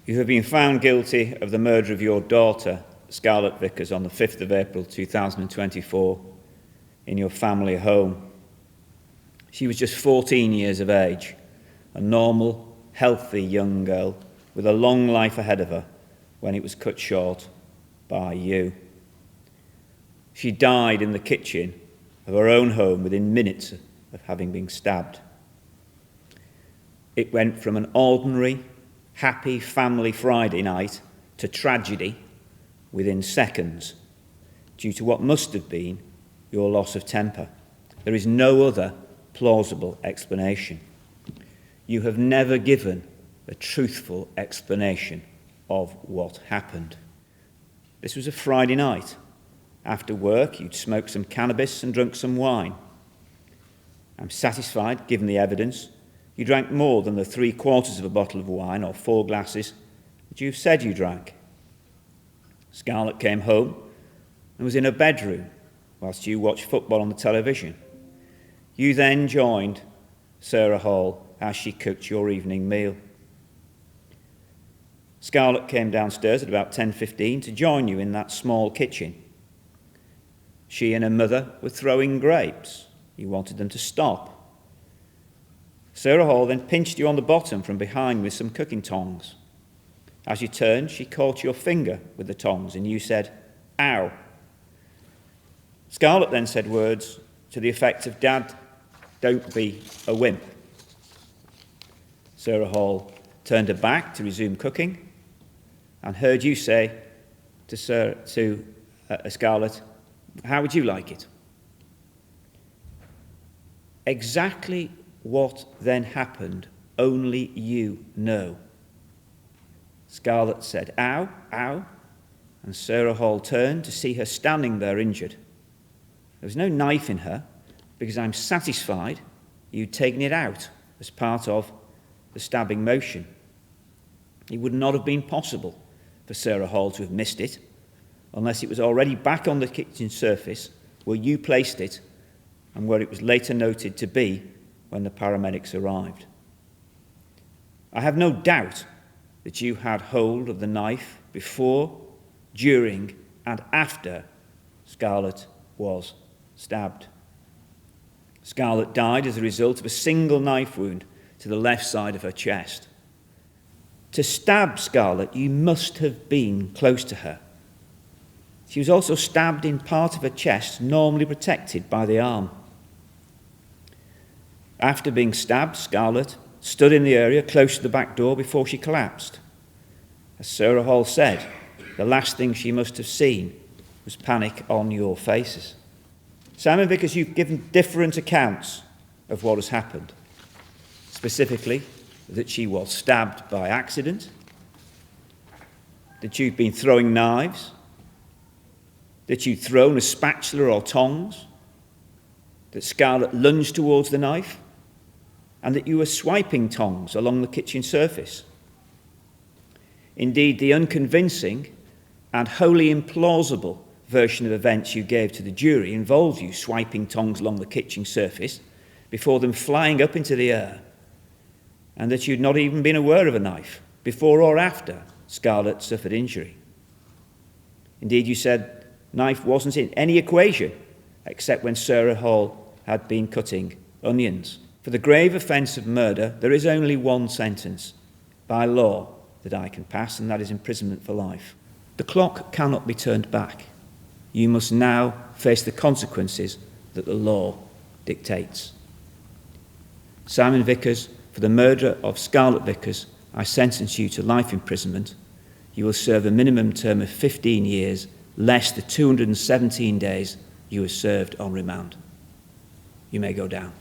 You have been found guilty of the murder of your daughter, Scarlett Vickers, on the 5th of April 2024 in your family home. She was just 14 years of age, a normal, healthy young girl with a long life ahead of her when it was cut short by you. She died in the kitchen of her own home within minutes of having been stabbed. It went from an ordinary, happy family Friday night to tragedy within seconds due to what must have been your loss of temper. There is no other plausible explanation. You have never given a truthful explanation of what happened. This was a Friday night. After work, you'd smoked some cannabis and drunk some wine. I'm satisfied, given the evidence, you drank more than the 3/4 of a bottle of wine or 4 glasses that you've said you drank. Scarlett came home and was in her bedroom whilst you watched football on the television. You then joined Sarah Hall as she cooked your evening meal. Scarlett came downstairs at about 10:15 to join you in that small kitchen. She and her mother were throwing grapes. You wanted them to stop. Sarah Hall then pinched you on the bottom from behind with some cooking tongs. As you turned, she caught your finger with the tongs and you said, "Ow." Scarlett then said words to the effect of, "Dad, don't be a wimp." Sarah Hall turned her back to resume cooking and heard you say to Scarlett, "How would you like it?" Exactly what then happened, only you know. Scarlett said, "Ow, ow," and Sarah Hall turned to see her standing there injured. There was no knife in her, because I'm satisfied you'd taken it out as part of the stabbing motion. It would not have been possible for Sarah Hall to have missed it, unless it was already back on the kitchen surface where you placed it and where it was later noted to be when the paramedics arrived. I have no doubt that you had hold of the knife before, during, and after Scarlett was stabbed. Scarlett died as a result of a single knife wound to the left side of her chest. To stab Scarlett, you must have been close to her. She was also stabbed in part of her chest, normally protected by the arm. After being stabbed, Scarlett stood in the area close to the back door before she collapsed. As Sarah Hall said, the last thing she must have seen was panic on your faces. Simon Vickers, you've given different accounts of what has happened. Specifically, that she was stabbed by accident, that you've been throwing knives, that you'd thrown a spatula or tongs, that Scarlett lunged towards the knife, and that you were swiping tongs along the kitchen surface. Indeed, the unconvincing and wholly implausible version of events you gave to the jury involved you swiping tongs along the kitchen surface before them flying up into the air, and that you'd not even been aware of a knife before or after Scarlett suffered injury. Indeed, you said knife wasn't in any equation except when Sarah Hall had been cutting onions. For the grave offence of murder, there is only one sentence by law that I can pass, and that is imprisonment for life. The clock cannot be turned back. You must now face the consequences that the law dictates. Simon Vickers, for the murder of Scarlett Vickers, I sentence you to life imprisonment. You will serve a minimum term of 15 years, less the 217 days you have served on remand. You may go down.